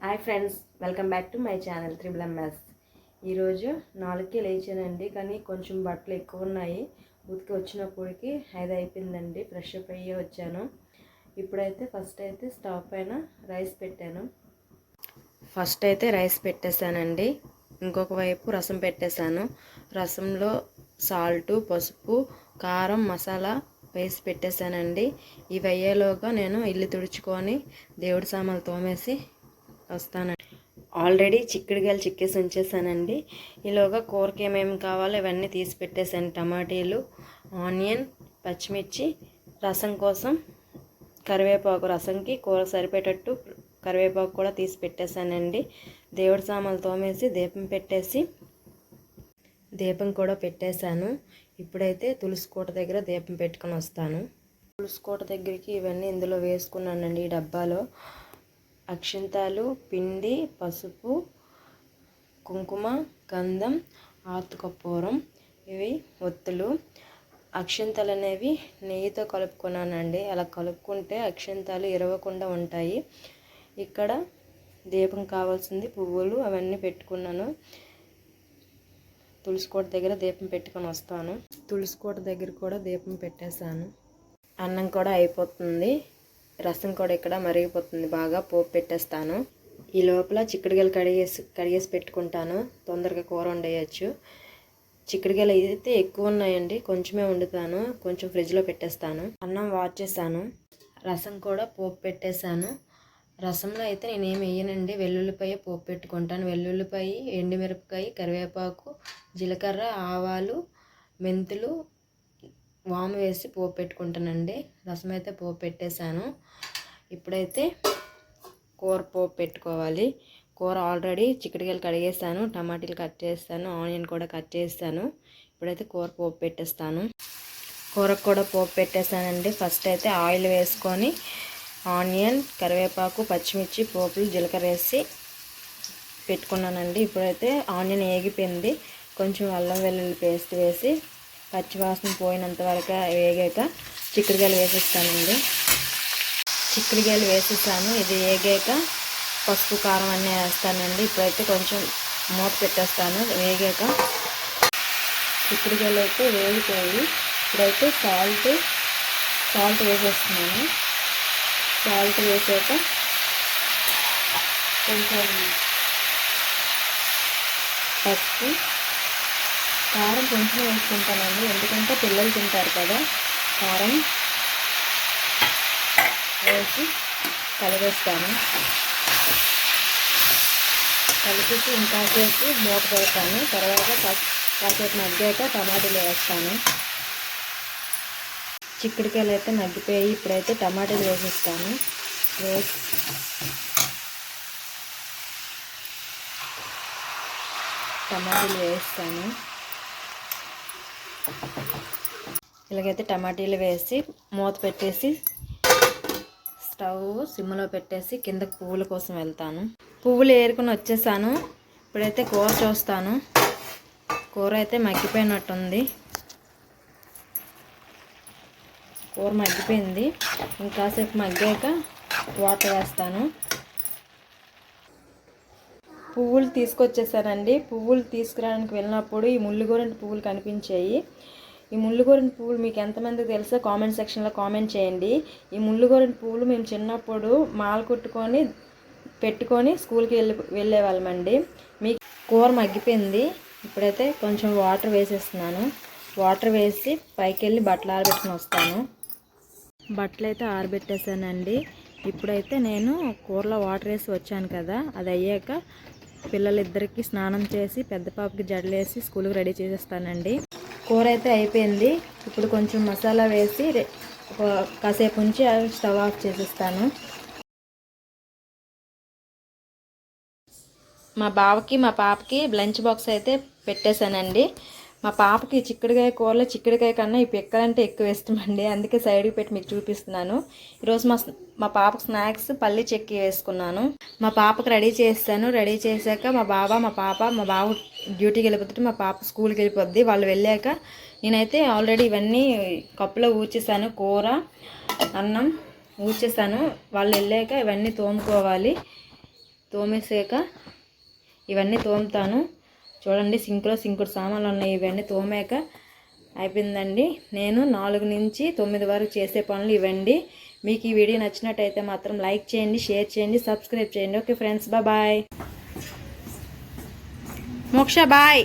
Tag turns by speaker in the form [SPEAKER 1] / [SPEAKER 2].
[SPEAKER 1] Hi friends, welcome back to my channel triple MS. ఈరోజు 4కి లేచానండి, కానీ కొంచెం బట్టలు ఎక్కువ ఉన్నాయి. ఉతికి వచ్చినప్పటికి 5 అయిపోయిందండి. ఫ్రెష్ అప్ అయ్యి వచ్చాను. ఇప్పుడైతే ఫస్ట్ అయితే స్టవ్ పైన రైస్ పెట్టాను. రైస్ పెట్టేశానండి. ఇంకొక వైపు రసం పెట్టేశాను. రసంలో సాల్టు, పసుపు, కారం, మసాలా వేసి పెట్టేశానండి. ఇవి అయ్యేలోగా నేను ఇల్లు తుడుచుకొని దేవుడి సామాన్లు తోమేసి వస్తానండి. ఆల్రెడీ చిక్కుడుకాయలు చిక్కేసి ఉంచేసానండి. ఈలోగా కూరకి ఏమేమి కావాలో ఇవన్నీ తీసి పెట్టేసాను. టమాటీలు, ఆనియన్, పచ్చిమిర్చి, రసం కోసం కరివేపాకు, రసంకి కూర సరిపెట్టేటట్టు కరివేపాకు కూడా తీసి పెట్టేశానండి. దేవుడి సామాన్లు తోమేసి దీపం కూడా పెట్టేశాను. ఇప్పుడైతే తులసి కోట దగ్గర దీపం పెట్టుకొని వస్తాను. తులసి కోట దగ్గరికి ఇవన్నీ ఇందులో వేసుకున్నానండి. ఈ డబ్బాలో అక్షింతాలు, పిండి, పసుపు, కుంకుమ, గంధం, ఆర్తకర్పూరం, ఇవి ఒత్తులు. అక్షింతలు అనేవి నెయ్యితో కలుపుకున్నానండి. అలా కలుపుకుంటే అక్షింతాలు ఇరవకుండా ఉంటాయి. ఇక్కడ దీపం కావాల్సింది పువ్వులు అవన్నీ పెట్టుకున్నాను. తులసికోట దగ్గర దీపం పెట్టుకొని వస్తాను. తులసికోట దగ్గర కూడా దీపం పెట్టేశాను. అన్నం కూడా అయిపోతుంది. రసం కూడా ఇక్కడ మరిగిపోతుంది. బాగా పోపు పెట్టేస్తాను. ఈ లోపల చిక్కుడుకాయలు కడిగేసి పెట్టుకుంటాను. తొందరగా కూర వండేయచ్చు. చిక్కుడుకాయలు అయితే ఎక్కువ ఉన్నాయండి, కొంచెమే వండుతాను. కొంచెం ఫ్రిడ్జ్లో పెట్టేస్తాను. అన్నం వాష్ చేశాను. రసం కూడా పోపు పెట్టేశాను. రసంలో అయితే నేనేమి వేయనండి, వెల్లుల్లిపాయ పోపు పెట్టుకుంటాను. వెల్లుల్లిపాయ, ఎండుమిరపకాయ, కరివేపాకు, జీలకర్ర, ఆవాలు, మెంతులు, వాము వేసి పోపు పెట్టుకుంటానండి. రసం అయితే పోపు పెట్టేశాను. ఇప్పుడైతే కూర పోపు పెట్టుకోవాలి. కూర ఆల్రెడీ చిక్కుడుకాయలు కడిగేసాను, టమాటీలు కట్ చేస్తాను, ఆనియన్ కూడా కట్ చేస్తాను. ఇప్పుడైతే కూర పోపు పెట్టేస్తాను. కూరకు కూడా పోపు పెట్టేస్తానండి. ఫస్ట్ అయితే ఆయిల్ వేసుకొని ఆనియన్, కరివేపాకు, పచ్చిమిర్చి, పోపులు, జీలకర్ర వేసి పెట్టుకున్నానండి. ఇప్పుడైతే ఆనియన్ వేగిపోయింది. కొంచెం అల్లం వెల్లుల్లి పేస్ట్ వేసి పచ్చివాసన పోయినంత వరకు వేగాక చిక్కుడుకాయలు వేసేస్తానండి. చిక్కుడుకాయలు వేసేసాను. ఇది వేగాక పసుపు, కారం అన్నీ వేస్తానండి. ఇప్పుడైతే కొంచెం మూత పెట్టేస్తాను. వేగాక చిక్కుడుకాయలు అయితే వేగిపోయి ఇప్పుడైతే సాల్ట్ వేసేస్తున్నాను. సాల్ట్ వేసాక కొంచెం పసుపు, కారం కొంచెం వేసుకుంటానండి, ఎందుకంటే పిల్లలు తింటారు కదా. కారం వేసి కలిపేస్తాను. కలిపేసి ఇంకాసేపు మూత పెడతాను. తర్వాత కాసేపు మగ్గాక టమాటాలు వేస్తాను. చిక్కుడుకాయలు అయితే మగ్గిపోయి ఇప్పుడైతే టమాటాలు వేసేస్తాను. టమాటాలు వేస్తాను. ఇలాగైతే టమాటీలు వేసి మూత పెట్టేసి స్టవ్ సిమ్లో పెట్టేసి కిందకి పువ్వుల కోసం వెళ్తాను. పువ్వులు ఏరుకుని వచ్చేసాను. ఇప్పుడైతే కూర చూస్తాను. కూర అయితే మగ్గిపోయినట్టుంది. కూర మగ్గిపోయింది. ఇంకాసేపు మగ్గాక వాటర్ వేస్తాను. పువ్వులు తీసుకొచ్చేసానండి. పువ్వులు తీసుకురావడానికి వెళ్ళినప్పుడు ఈ ముల్లుగోరెంటి పువ్వులు కనిపించాయి. ఈ ముల్లుగోరెంటి పువ్వులు మీకు ఎంతమందికి తెలుసో కామెంట్ సెక్షన్లో కామెంట్ చేయండి. ఈ ముల్లుగోరెంటి పువ్వులు మేము చిన్నప్పుడు మాల కుట్టుకొని పెట్టుకొని స్కూల్కి వెళ్ళేవాళ్ళమండి. మీకు కూర మగ్గిపోయింది. ఇప్పుడైతే కొంచెం వాటర్ వేసేస్తున్నాను. వాటర్ వేసి పైకి వెళ్ళి బట్టలు ఆరబెట్టుకుని వస్తాను. బట్టలు అయితే ఆరబెట్టేసానండి. ఇప్పుడైతే నేను కూరలో వాటర్ వేసి వచ్చాను కదా, అది అయ్యాక పిల్లలిద్దరికి స్నానం చేసి పెద్ద పాపకి జడలేసి స్కూల్కి రెడీ చేసేస్తానండి. కూర అయితే అయిపోయింది. ఇప్పుడు కొంచెం మసాలా వేసి కాసేపు ఉంచి స్టవ్ ఆఫ్ చేసేస్తాను. మా బావకి మా పాపకి లంచ్ బాక్స్ అయితే పెట్టేశానండి. మా పాపకి చిక్కుడుకాయ కూరలో చిక్కుడుకాయ కన్నా ఈ పిక్కలంటే ఎక్కువ ఇష్టమండి, అందుకే సైడ్కి పెట్టి మీకు చూపిస్తున్నాను. ఈరోజు మా పాపకు స్నాక్స్ పల్లి చెక్కి వేసుకున్నాను. మా పాపకు రెడీ చేస్తాను. రెడీ చేశాక మా బావ డ్యూటీకి వెళ్ళిపోతుంటే మా పాప స్కూల్కి వెళ్ళిపోద్ది. వాళ్ళు వెళ్ళాక నేనైతే ఆల్రెడీ ఇవన్నీ కప్పులో ఊడ్చేసాను. కూర, అన్నం ఊడ్చేసాను. వాళ్ళు వెళ్ళాక ఇవన్నీ తోముకోవాలి. తోమేసాక ఇవన్నీ తోముతాను. చూడండి సింక్లో సింకుడు సామాన్లు ఉన్నాయి. ఇవన్నీ తోమాక అయిపోయిందండి. నేను 4 నుంచి 9 వరకు చేసే పనులు ఇవ్వండి. మీకు ఈ వీడియో నచ్చినట్టయితే మాత్రం లైక్ చేయండి, షేర్ చేయండి, సబ్స్క్రైబ్ చేయండి. Okay friends, bye. Moksha bye.